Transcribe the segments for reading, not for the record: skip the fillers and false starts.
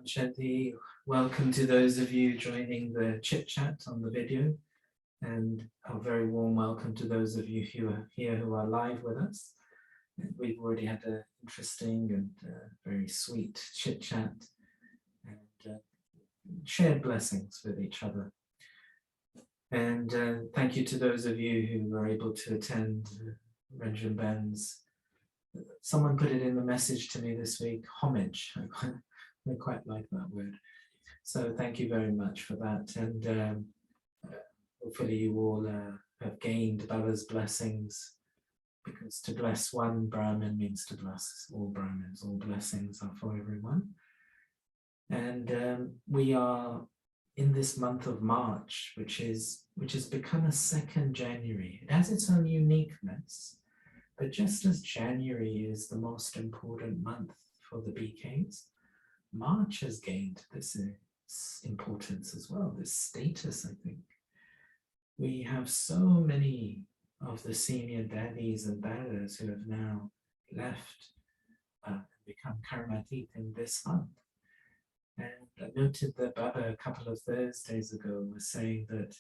Shanti. Welcome to those of you joining the chit chat on the video, and a very warm welcome to those of you who are here who are live with us. We've already had an interesting and very sweet chit chat and shared blessings with each other. And thank you to those of you who were able to attend Ranjan Ben's. Someone put it in the message to me this week, homage. I quite like that word. So thank you very much for that. And hopefully you all have gained Baba's blessings, because to bless one Brahmin means to bless all Brahmins. All blessings are for everyone. And we are in this month of March, which has become a second January. It has its own uniqueness, but just as January is the most important month for the BKs, March has gained this importance as well, this status, I think. We have so many of the senior daddies and dadas who have now left and become karmatik in this month. And I noted that Baba a couple of Thursdays ago was saying that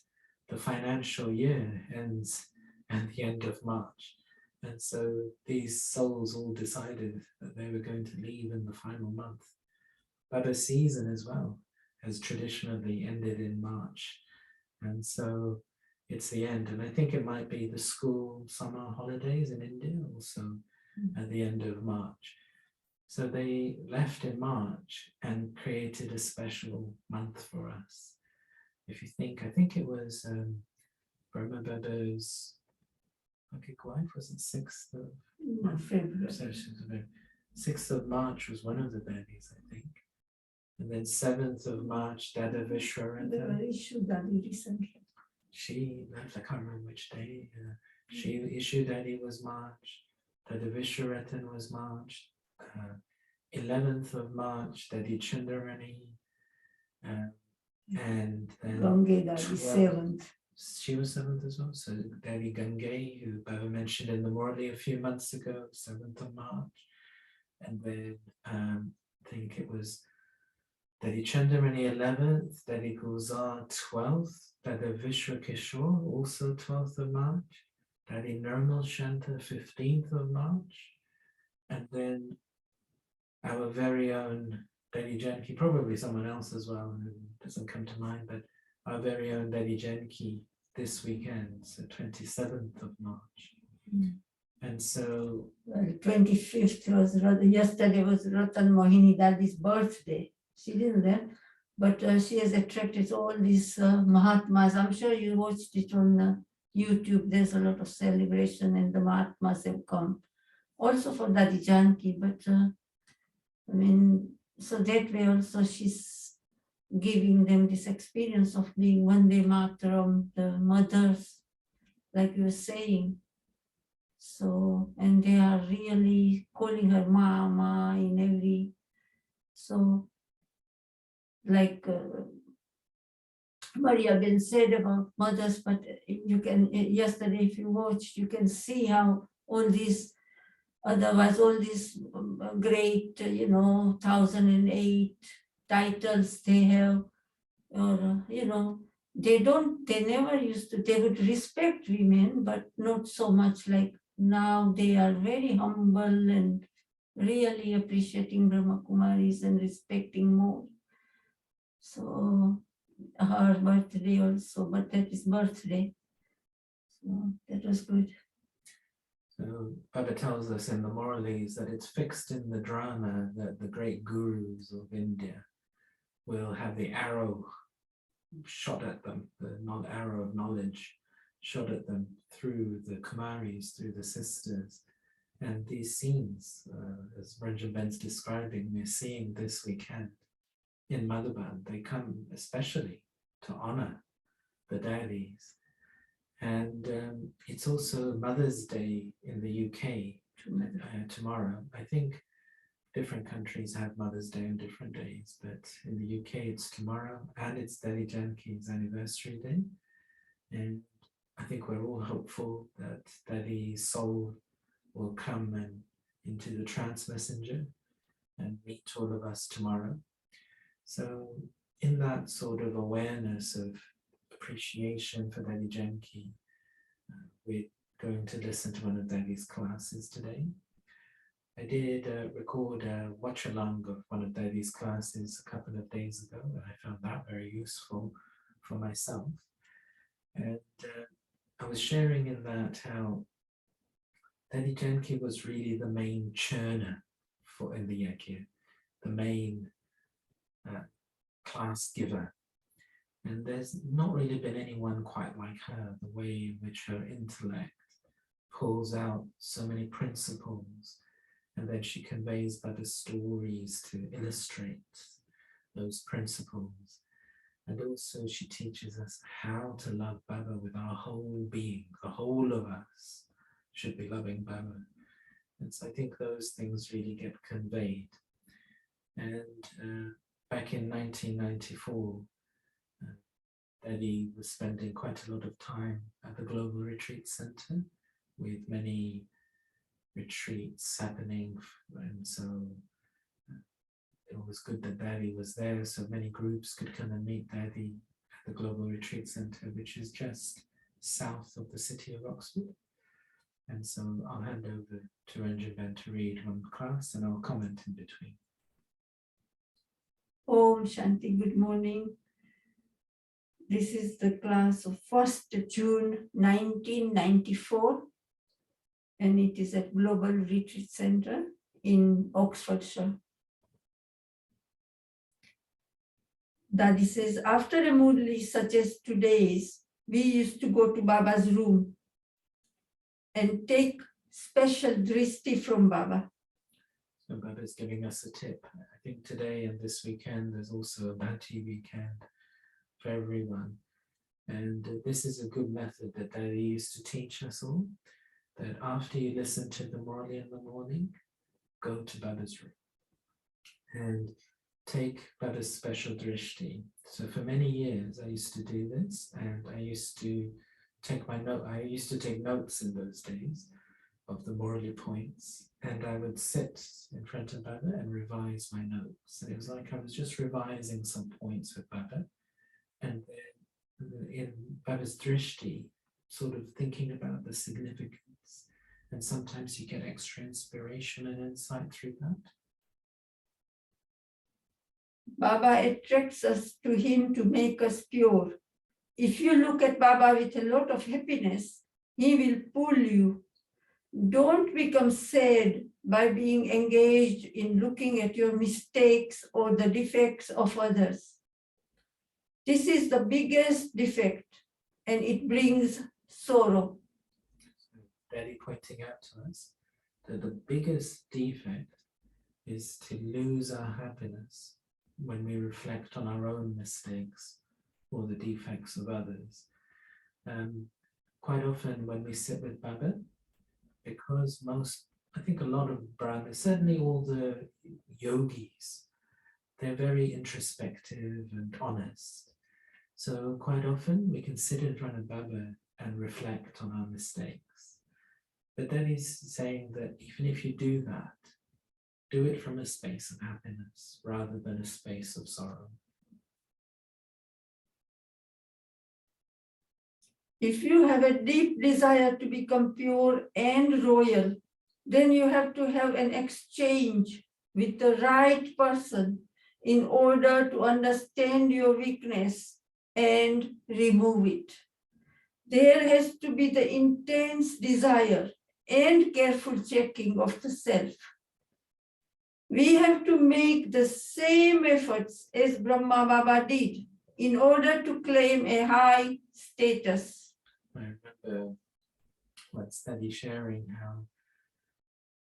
the financial year ends at the end of March. And so these souls all decided that they were going to leave in the final month. Baba's season as well has traditionally ended in March. And so it's the end. And I think it might be the school summer holidays in India also at the end of March. So they left in March and created a special month for us. If you think, I think it was Brahma Baba's wife, was it 6th of February? 6th of March was one of the daddies, I think. And then 7th of March, Dada Vishwarata. They issued Dadi recently. She left, I can't remember which day. She issued Dadi was March. Dada Vishwaratan was March. 11th of March, Dadi Chandarani. And then Gange Dadi 7th. She was 7th as well. So Dadi Gange, who Baba mentioned in the Morley a few months ago, 7th of March. And then I think it was Dadi Chandarani 11th, Dadi Gulzar 12th, Dada Vishwa Kishore also 12th of March, Dadi Nirmal Shanta 15th of March, and then our very own Dadi Janki, probably someone else as well who doesn't come to mind, but our very own Dadi Janki this weekend, so 27th of March. And so 25th was yesterday was Ratan Mohini Dadi's birthday. She didn't then, but she has attracted all these Mahatmas. I'm sure you watched it on YouTube. There's a lot of celebration and the Mahatmas have come. Also for Dadi Janki, but I mean, so that way also she's giving them this experience of being Vande Mataram, the mothers, like you were saying. So, and they are really calling her Mama in every, so like Maria Ben said about mothers, but you can, yesterday if you watched, you can see how all these, otherwise all these great, 1008 titles they have, or, they never used to, they would respect women, but not so much like now. They are very humble and really appreciating Brahma Kumaris and respecting more. So her birthday also, but that is birthday. So that was good. So Baba tells us in the Morales that it's fixed in the drama that the great gurus of India will have the arrow shot at them, the arrow of knowledge shot at them through the Kumaris, through the sisters. And these scenes, as Ranjan Ben's describing, we're seeing this weekend in Madhuban. They come especially to honor the daddies. And it's also Mother's Day in the UK tomorrow. I think different countries have Mother's Day on different days, but in the UK it's tomorrow, and it's Dadi Janki's anniversary day. And I think we're all hopeful that Dadi's soul will come and into the trance messenger and meet all of us tomorrow. So in that sort of awareness of appreciation for Dadi Janki, we're going to listen to one of Dadi's classes today. I did record a watch along of one of Dadi's classes a couple of days ago, and I found that very useful for myself. And I was sharing in that how Dadi Janki was really the main churner in the Yajna, the main class giver. And there's not really been anyone quite like her, the way in which her intellect pulls out so many principles, and then she conveys by the stories to illustrate those principles. And also she teaches us how to love Baba with our whole being. The whole of us should be loving Baba. And so I think those things really get conveyed. And back in 1994, Dadi was spending quite a lot of time at the Global Retreat Center with many retreats happening, and so it was good that Dadi was there, so many groups could come and meet Dadi at the Global Retreat Center, which is just south of the city of Oxford. And so I'll hand over to Ranjan to read one class and I'll comment in between. Om Shanti, good morning. This is the class of 1st June 1994, and it is at Global Retreat Center in Oxfordshire. Dadi says, after a murli such as today's, we used to go to Baba's room and take special drishti from Baba. So Baba's giving us a tip. I think today and this weekend, there's also a Bhakti weekend for everyone. And this is a good method that Dadi used to teach us all, that after you listen to the murli in the morning, go to Baba's room and take Baba's special drishti. So for many years, I used to do this, and I used to take notes in those days of the murli points, and I would sit in front of Baba and revise my notes. And it was like I was just revising some points with Baba, and then in Baba's drishti, sort of thinking about the significance. And sometimes you get extra inspiration and insight through that. Baba attracts us to him to make us pure. If you look at Baba with a lot of happiness, he will pull you. Don't become sad by being engaged in looking at your mistakes or the defects of others. This is the biggest defect, and it brings sorrow. Dadi pointing out to us that the biggest defect is to lose our happiness when we reflect on our own mistakes or the defects of others. Quite often when we sit with Baba, because I think a lot of Brahmanas, certainly all the yogis, they're very introspective and honest. So quite often we can sit in front of Baba and reflect on our mistakes. But then he's saying that even if you do that, do it from a space of happiness rather than a space of sorrow. If you have a deep desire to become pure and royal, then you have to have an exchange with the right person in order to understand your weakness and remove it. There has to be the intense desire and careful checking of the self. We have to make the same efforts as Brahma Baba did in order to claim a high status. I remember once Dadi sharing how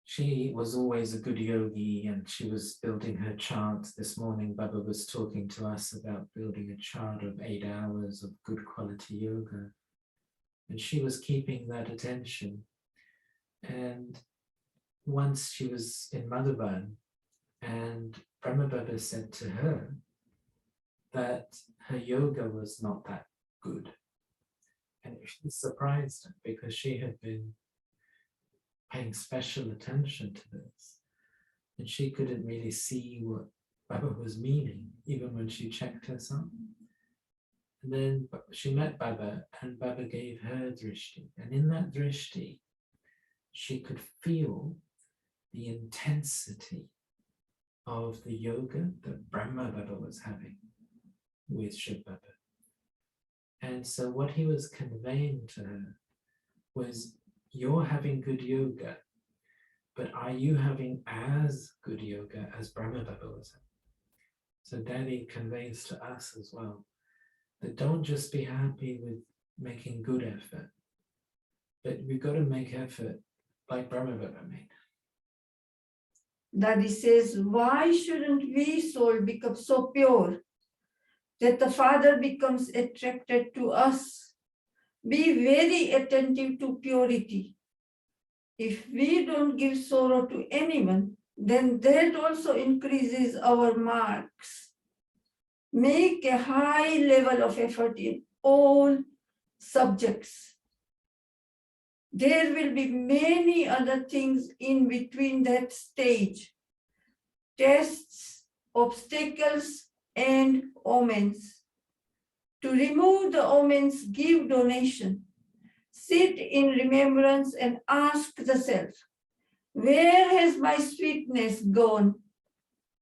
she was always a good yogi and she was building her chart. This morning, Baba was talking to us about building a chart of 8 hours of good quality yoga. And she was keeping that attention. And once she was in Madhuban, and Brahma Baba said to her that her yoga was not that good. And it surprised her because she had been paying special attention to this. And she couldn't really see what Baba was meaning, even when she checked herself. And then she met Baba, and Baba gave her drishti. And in that drishti, she could feel the intensity of the yoga that Brahma Baba was having with Shiv Baba. And so what he was conveying to her was, you're having good yoga, but are you having as good yoga as Brahma Baba was having? So Dadi conveys to us as well that don't just be happy with making good effort, but we've got to make effort like Brahma Baba made. Dadi says, why shouldn't we soul become so pure that the Father becomes attracted to us? Be very attentive to purity. If we don't give sorrow to anyone, then that also increases our marks. Make a high level of effort in all subjects. There will be many other things in between that stage. Tests, obstacles, and omens. To remove the omens, give donation. Sit in remembrance and ask the self, where has my sweetness gone?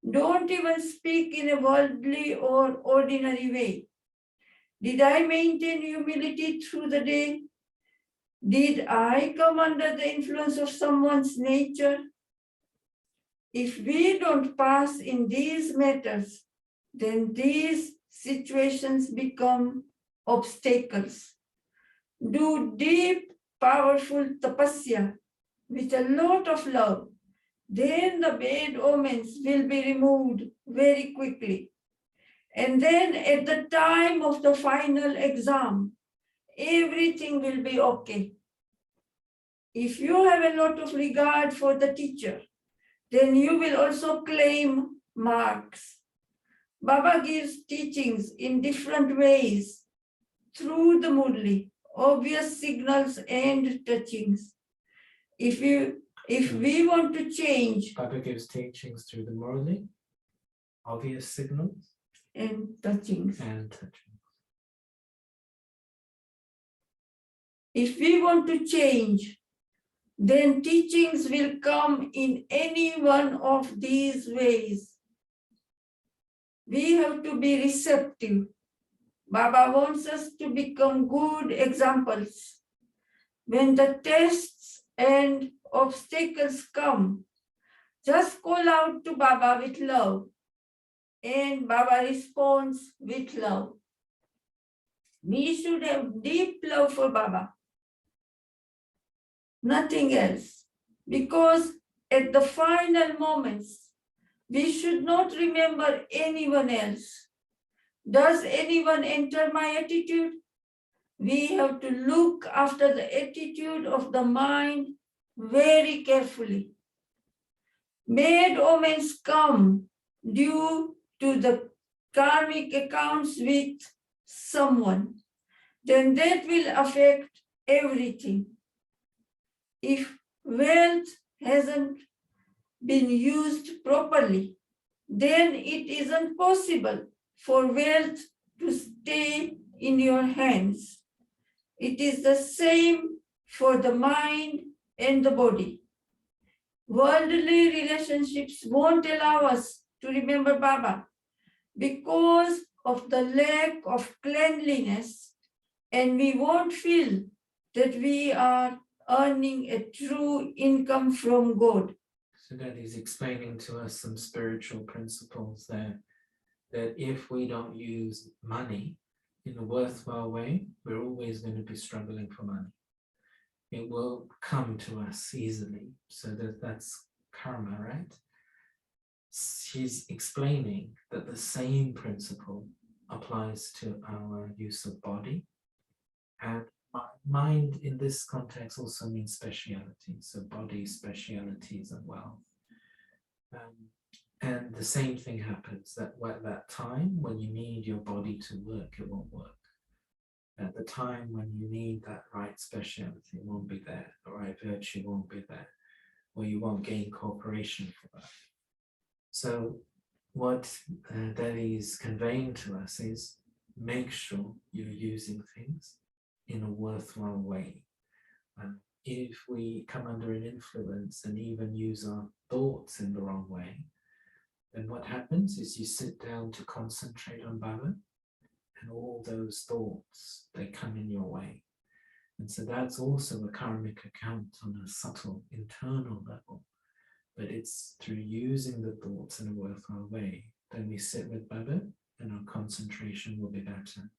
Don't even speak in a worldly or ordinary way. Did I maintain humility through the day? Did I come under the influence of someone's nature? If we don't pass in these matters, then these situations become obstacles. Do deep, powerful tapasya with a lot of love. Then the bad omens will be removed very quickly. And then at the time of the final exam, everything will be okay. If you have a lot of regard for the teacher, then you will also claim marks. Baba gives teachings in different ways through the Murli, obvious signals and touchings. If we want to change. Baba gives teachings through the Murli, obvious signals, and touchings. If we want to change, then teachings will come in any one of these ways. We have to be receptive. Baba wants us to become good examples. When the tests and obstacles come, just call out to Baba with love, and Baba responds with love. We should have deep love for Baba. Nothing else. Because at the final moments, we should not remember anyone else. Does anyone enter my attitude? We have to look after the attitude of the mind very carefully. Bad omens come due to the karmic accounts with someone. Then that will affect everything. If wealth hasn't been used properly, then it isn't possible for wealth to stay in your hands. It is the same for the mind and the body. Worldly relationships won't allow us to remember Baba because of the lack of cleanliness, and we won't feel that we are earning a true income from God. So Daddy is explaining to us some spiritual principles there, that if we don't use money in a worthwhile way, we're always going to be struggling for money. It will come to us easily. So that's karma, right? She's explaining that the same principle applies to our use of body, and mind in this context also means speciality. So body, specialities, and wealth. And the same thing happens, that at that time when you need your body to work, it won't work. At the time when you need that right speciality, it won't be there. The right virtue won't be there, or you won't gain cooperation for that. So what Dadi is conveying to us is make sure you're using things in a worthwhile way. If we come under an influence and even use our thoughts in the wrong way, then what happens is you sit down to concentrate on Baba, and all those thoughts, they come in your way. And so that's also a karmic account on a subtle internal level. But it's through using the thoughts in a worthwhile way, then we sit with Baba and our concentration will be better.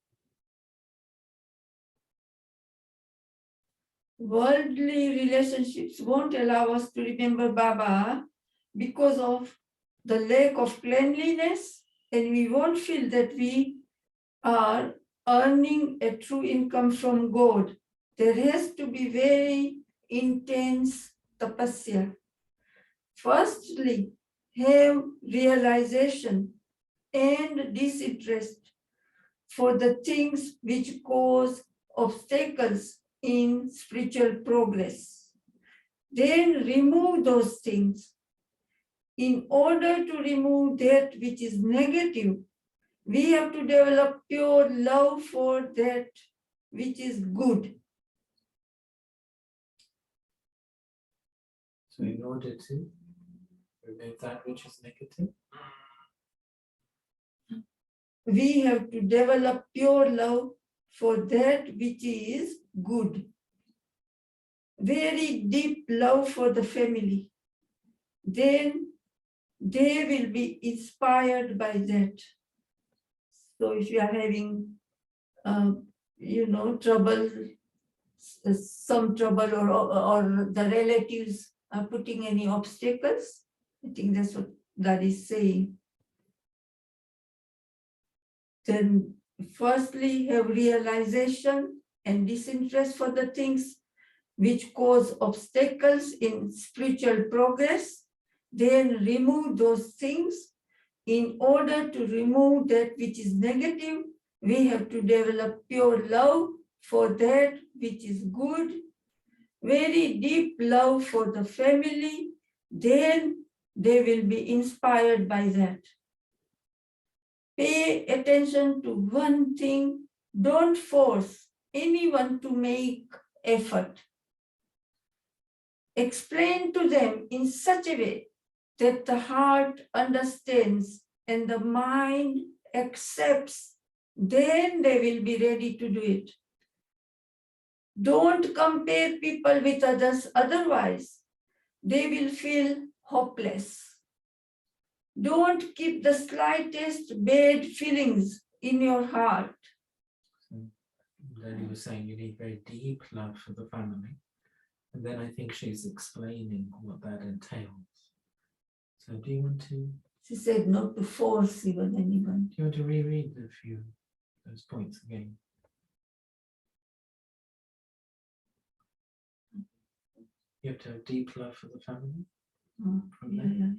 Worldly relationships won't allow us to remember Baba because of the lack of cleanliness, and we won't feel that we are earning a true income from God. There has to be very intense tapasya. Firstly, have realization and disinterest for the things which cause obstacles in spiritual progress. Then remove those things. In order to remove that which is negative, we have to develop pure love for that which is good. So in order to remove that which is negative, we have to develop pure love for that which is good. Very deep love for the family. Then they will be inspired by that. So if you are having, trouble, some trouble, or the relatives are putting any obstacles, I think that's what God is saying. Then firstly, have realization and disinterest for the things which cause obstacles in spiritual progress. Then remove those things. In order to remove that which is negative, we have to develop pure love for that which is good, very deep love for the family. Then they will be inspired by that. Pay attention to one thing. Don't force anyone to make effort. Explain to them in such a way that the heart understands and the mind accepts. Then they will be ready to do it. Don't compare people with others, otherwise they will feel hopeless. Don't keep the slightest bad feelings in your heart. Then he was saying you need very deep love for the family. And then I think she's explaining what that entails. So do you want to? She said not to force even anyone. Do you want to reread a few those points again? You have to have deep love for the family. Yeah.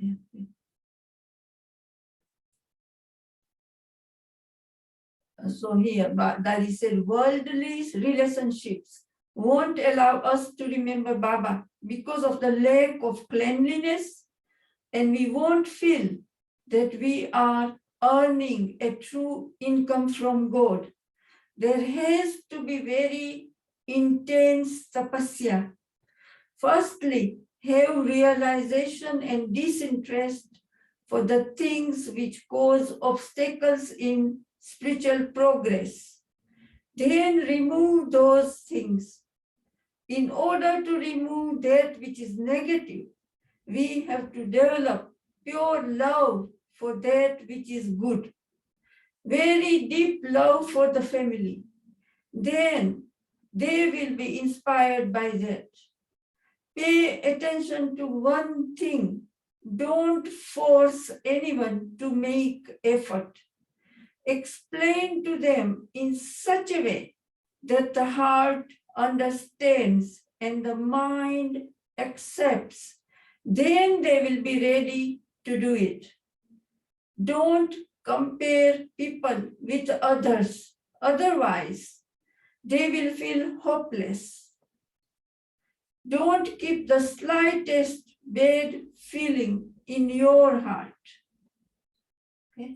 So here, Dadi said, worldly relationships won't allow us to remember Baba because of the lack of cleanliness, and we won't feel that we are earning a true income from God. There has to be very intense tapasya. Firstly, have realization and disinterest for the things which cause obstacles in spiritual progress. Then remove those things. In order to remove that which is negative, we have to develop pure love for that which is good. Very deep love for the family. Then they will be inspired by that. Pay attention to one thing. Don't force anyone to make effort. Explain to them in such a way that the heart understands and the mind accepts. Then they will be ready to do it. Don't compare people with others. Otherwise, they will feel hopeless. Don't keep the slightest bad feeling in your heart. Okay.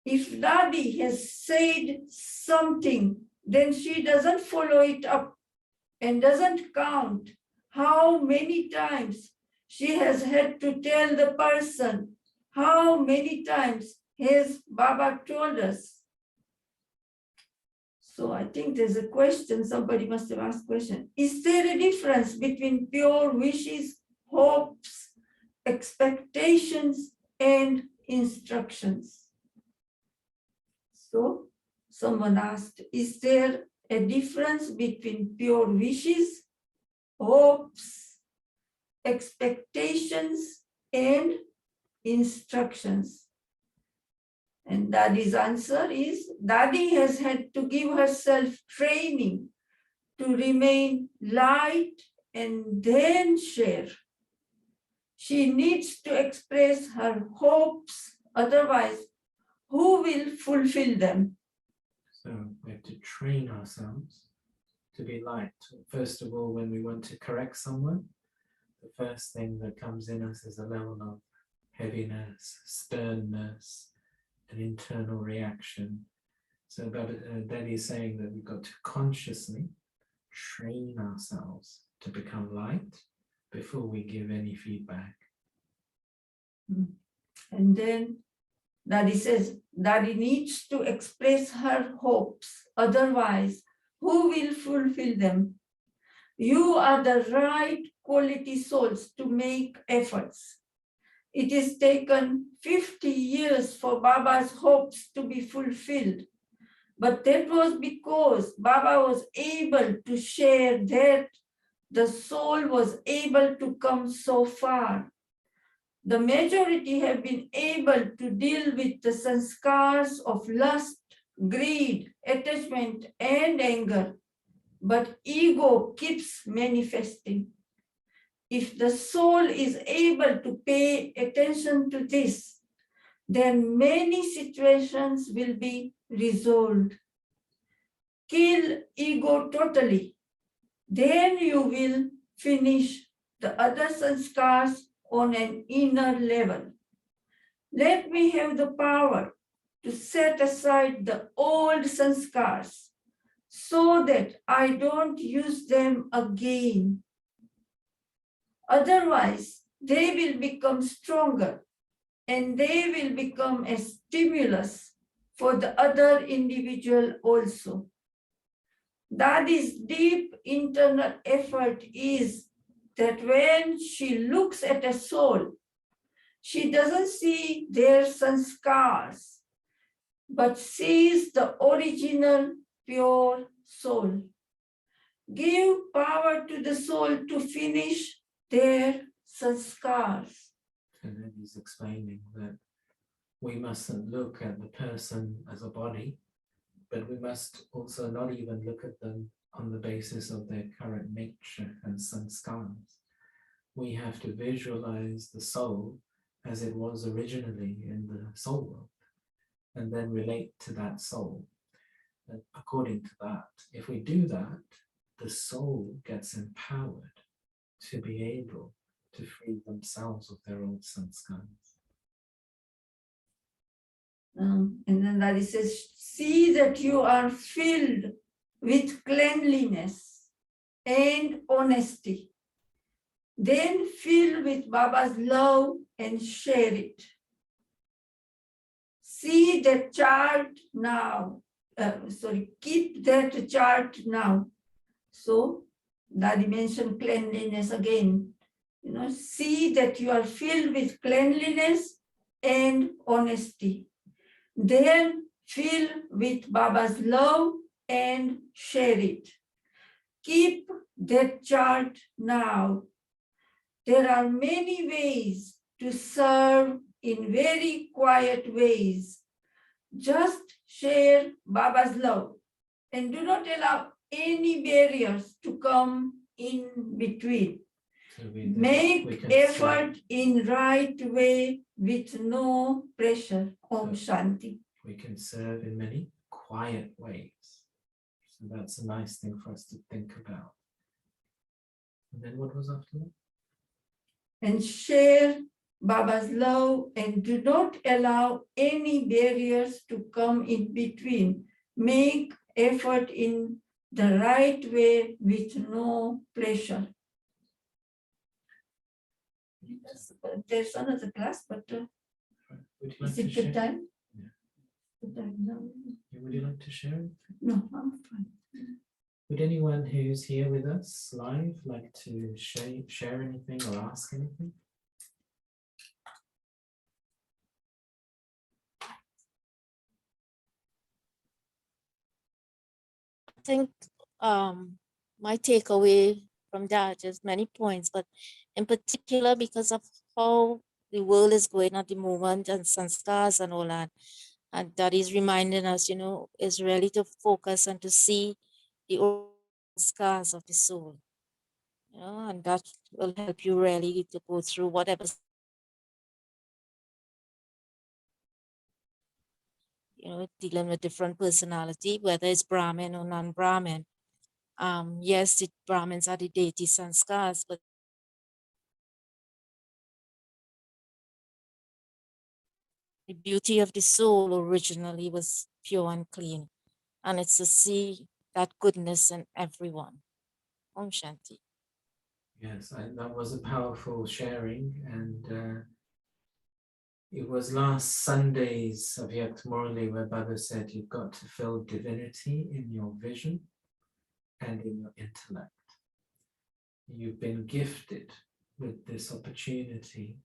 If Dadi has said something, then she doesn't follow it up and doesn't count how many times she has had to tell the person, how many times has Baba told us. So I think there's a question, somebody must have asked a question. Is there a difference between pure wishes, hopes, expectations, and instructions? So someone asked, is there a difference between pure wishes, hopes, expectations, and instructions? And Dadi's answer is, Dadi has had to give herself training to remain light and then share. She needs to express her hopes, otherwise, who will fulfill them? So we have to train ourselves to be light. First of all, when we want to correct someone, the first thing that comes in us is a level of heaviness, sternness, an internal reaction. So Dadi is saying that we've got to consciously train ourselves to become light before we give any feedback. And then Dadi says, Dadi needs to express her hopes, otherwise, who will fulfill them? You are the right quality souls to make efforts. It has taken 50 years for Baba's hopes to be fulfilled. But that was because Baba was able to share that the soul was able to come so far. The majority have been able to deal with the sanskars of lust, greed, attachment, and anger. But ego keeps manifesting. If the soul is able to pay attention to this, then many situations will be resolved. Kill ego totally. Then you will finish the other sanskars on an inner level. Let me have the power to set aside the old sanskars so that I don't use them again. Otherwise, they will become stronger and they will become a stimulus for the other individual also. Dadi's deep internal effort is that when she looks at a soul, she doesn't see their sanskars, but sees the original pure soul. Give power to the soul to finish their sanskars. And then he's explaining that we mustn't look at the person as a body, but we must also not even look at them on the basis of their current nature and sanskars. We have to visualize the soul as it was originally in the soul world, and then relate to that soul. And according to that, if we do that, the soul gets empowered to be able to free themselves of their old sanskars. And then Dadi says, see that you are filled with cleanliness and honesty. Then fill with Baba's love and share it. See that chart now. Keep that chart now. So Dadi mentioned cleanliness again. See that you are filled with cleanliness and honesty. Then fill with Baba's love and share it. Keep that chart now. There are many ways to serve in very quiet ways. Just share Baba's love and do not allow any barriers to come in between. So Make effort in right way with no pressure. Om Shanti. We can serve in many quiet ways. So that's a nice thing for us to think about. And then what was after that? And share Baba's love and do not allow any barriers to come in between. Make effort in the right way with no pressure. Yes, there's another class, but Would you like is to it share? the time? Yeah. The time now? Would you like to share? No, I'm fine. Would anyone who's here with us live like to share anything or ask anything? I think my takeaway from that is many points, but in particular because of how the world is going at the moment and sanskars and all that. And that is reminding us, is really to focus and to see the scars of the soul. And that will help you really to go through whatever, dealing with different personality, whether it's Brahmin or non-Brahmin. Yes, the Brahmins are the deity sanskars, but the beauty of the soul originally was pure and clean. And it's to see that goodness in everyone. Om Shanti. Yes, that was a powerful sharing, and it was last Sunday's Avyak Morley where Baba said you've got to feel divinity in your vision and in your intellect. You've been gifted with this opportunity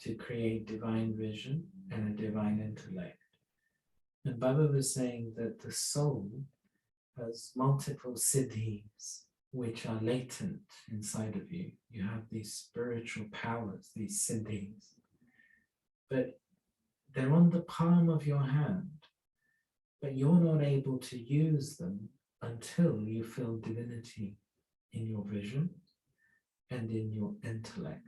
to create divine vision and a divine intellect. And Baba was saying that the soul has multiple siddhis which are latent inside of you. You have these spiritual powers, these siddhis, but they're on the palm of your hand, but you're not able to use them until you feel divinity in your vision and in your intellect.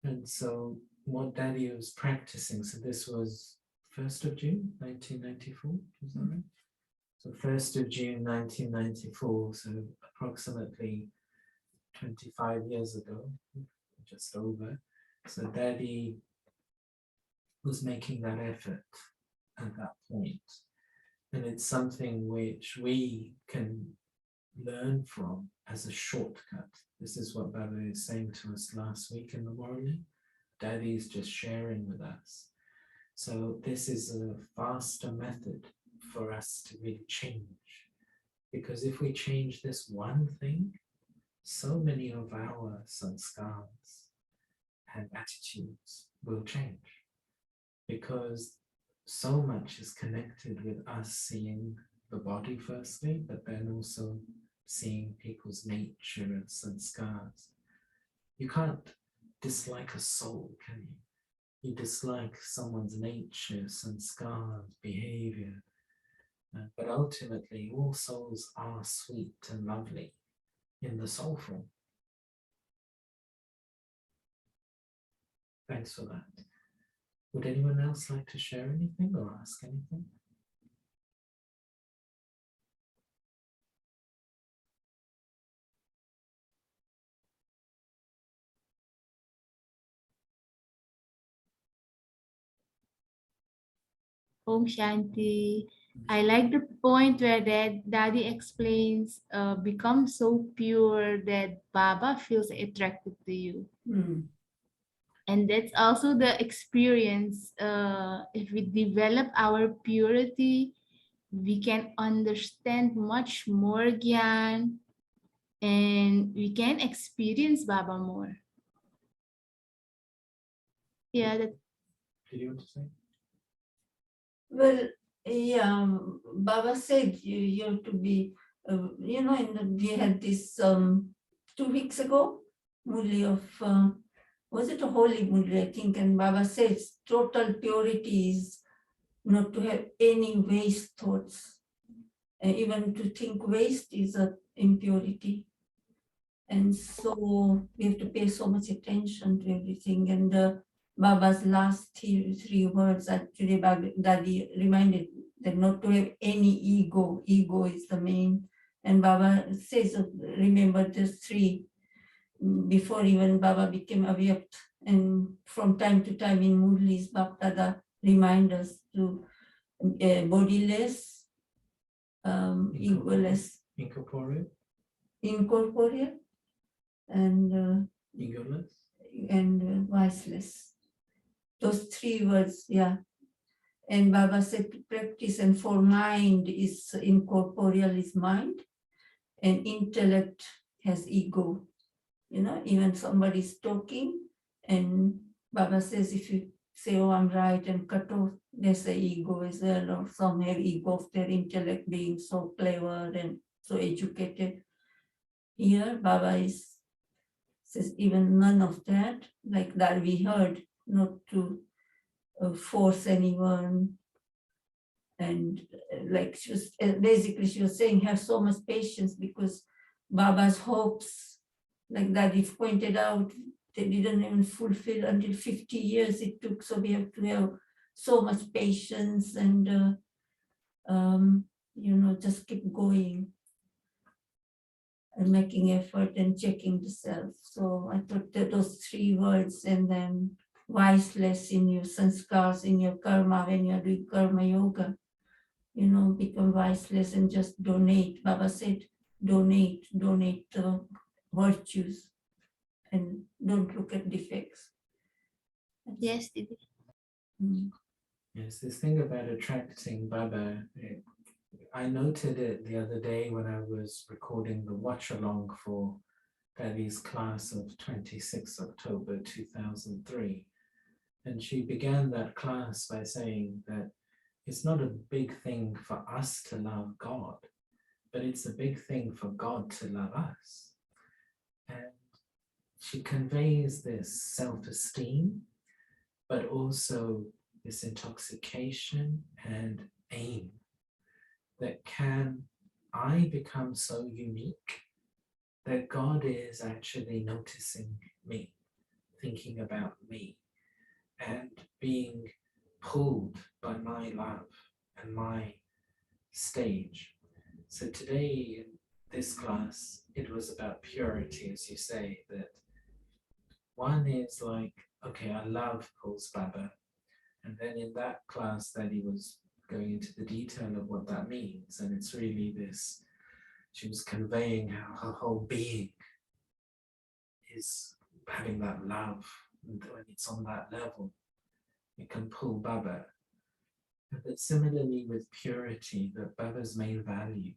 And so what Dadi was practicing, so this was 1st of June, 1994, is that right? So 1st of June, 1994, so approximately 25 years ago, just over. So Dadi was making that effort at that point. And it's something which we can learn from as a shortcut. This is what Baba is saying to us last week in the morning. Daddy is just sharing with us. So this is a faster method for us to really change. Because if we change this one thing, so many of our sanskars and attitudes will change. Because so much is connected with us seeing the body firstly, but then also seeing people's nature and sanskars. You can't dislike a soul, can you? You dislike someone's nature, sanskars, behavior. But ultimately, all souls are sweet and lovely in the soul form. Thanks for that. Would anyone else like to share anything or ask anything? Om Shanti. I like the point where that Daddy explains, become so pure that Baba feels attracted to you. And that's also the experience. If we develop our purity, we can understand much more Gyan and we can experience Baba more. Yeah, that. Did you want to say? Well, yeah, Baba said you have to be, we had this 2 weeks ago, Murli of, was it a holy Murli, I think, and Baba says total purity is not to have any waste thoughts. Even to think waste is an impurity. And so we have to pay so much attention to everything. And Baba's last three words that today Dadi reminded that not to have any ego. Ego is the main. And Baba says, remember these three before even Baba became Avyakt. And from time to time in Murlis, Bapdada remind us to bodiless, egoless, Incorporeal, incorporeal, and egoless. viceless. Those three words, yeah. And Baba said to practice, and for mind is incorporeal is mind, and intellect has ego. You know, even somebody's talking, and Baba says, if you say, oh, I'm right, and cut off, there's a ego as well, or some have ego of their intellect being so clever and so educated. Here, Baba says, even none of that, like that we heard, not to force anyone. And like she was, basically she was saying, have so much patience, because Baba's hopes, like Dadi pointed out, they didn't even fulfill until 50 years it took. So we have to have so much patience and, you know, just keep going and making effort and checking the self. So I thought that those three words, and then viceless in your sanskars, in your karma, when you're doing karma yoga, you know, become viceless and just donate. Baba said, donate the virtues and don't look at defects. Yes, Didi. Mm. Yes, this thing about attracting Baba, I noted it the other day when I was recording the watch along for Dadi's class of 26 October 2003. And she began that class by saying that it's not a big thing for us to love God, but it's a big thing for God to love us. And she conveys this self-esteem, but also this intoxication and aim that can I become so unique that God is actually noticing me, thinking about me, and being pulled by my love and my stage. So today in this class, it was about purity, as you say, that one is like, okay, I love Paul's Baba. And then in that class that he was going into the detail of what that means. And it's really this, she was conveying how her whole being is having that love. And when it's on that level, it can pull Baba. But similarly with purity, that Baba's main value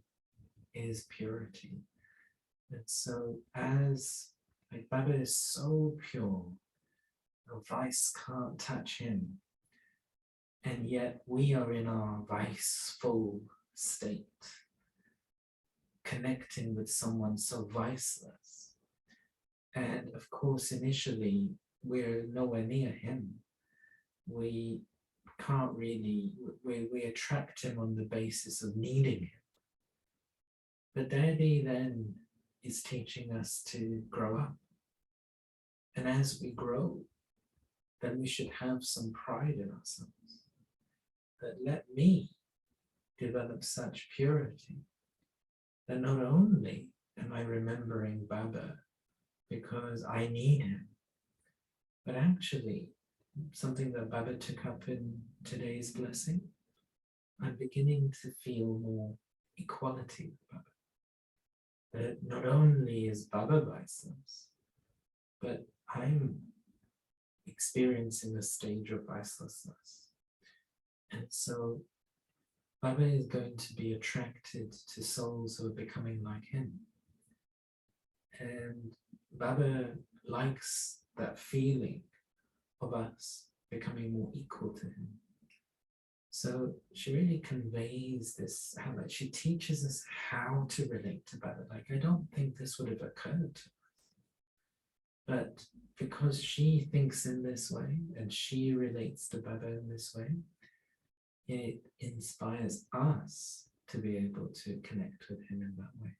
is purity. And so as like Baba is so pure, no vice can't touch him. And yet we are in our vice-full state, connecting with someone so viceless. And of course, initially, we're nowhere near him. We can't really, we attract him on the basis of needing him. But Dadi then is teaching us to grow up. And as we grow, then we should have some pride in ourselves. That let me develop such purity that not only am I remembering Baba because I need him, but actually something that Baba took up in today's blessing, I'm beginning to feel more equality with Baba. That not only is Baba viceless, but I'm experiencing a stage of vicelessness. And so Baba is going to be attracted to souls who are becoming like him. And Baba likes that feeling of us becoming more equal to him. So she really conveys this, how that she teaches us how to relate to Baba. Like, I don't think this would have occurred to us. But because she thinks in this way and she relates to Baba in this way, it inspires us to be able to connect with him in that way.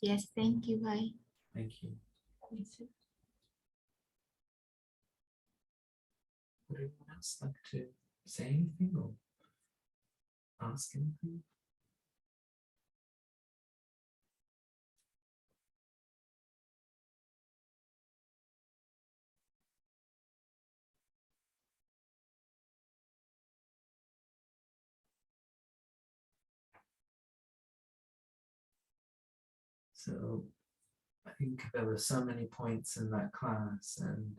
Yes, thank you. Bye. Thank you. Would anyone else like to say anything or ask anything? So I think there were so many points in that class, and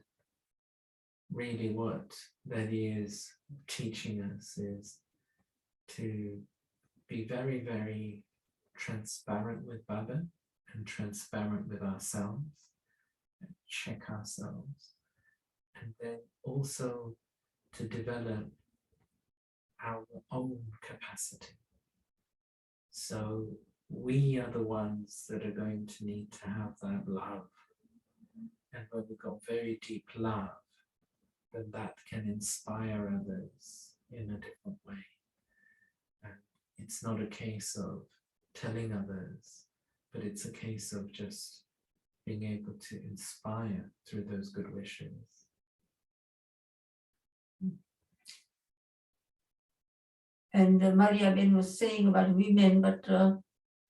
really what Dadi is teaching us is to be very, very transparent with Baba and transparent with ourselves, and check ourselves, and then also to develop our own capacity. So we are the ones that are going to need to have that love. And when we've got very deep love, then that can inspire others in a different way. And it's not a case of telling others, but it's a case of just being able to inspire through those good wishes. And Maria Ben was saying about women, but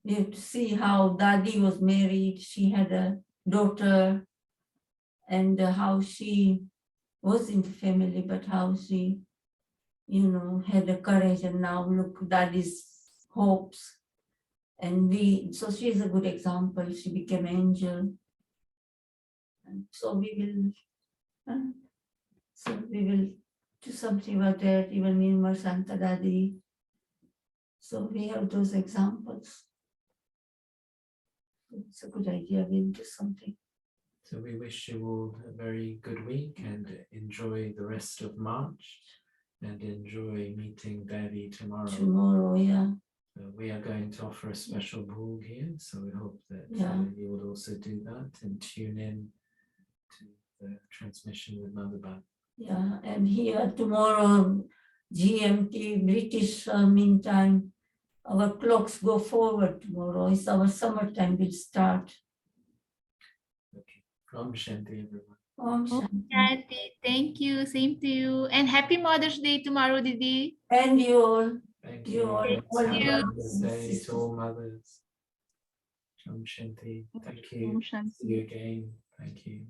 we have to see how Dadi was married. She had a daughter, and how she was in the family, but how she, had the courage, and now look, Dadi's hopes. And so she's a good example. She became angel. And so we will do something about that, even in Santa Dadi. So we have those examples. It's a good idea. We'll do something. So we wish you all a very good week and enjoy the rest of March and enjoy meeting Dadi tomorrow. Tomorrow, yeah. We are going to offer a special bhog here, so we hope that you will also do that and tune in to the transmission with Mother Baba. Yeah, and here tomorrow, GMT, British meantime, our clocks go forward tomorrow. It's our summertime will start. Okay. Om Shanti, everyone. Om Oh, Shanti. Shanti, thank you. Same to you. And happy Mother's Day tomorrow, Didi. And you all. Thank You you. all. Let's all have you. a Mother's Day to all mothers. Om Shanti. Thank you. Om Shanti. See you again. Thank you.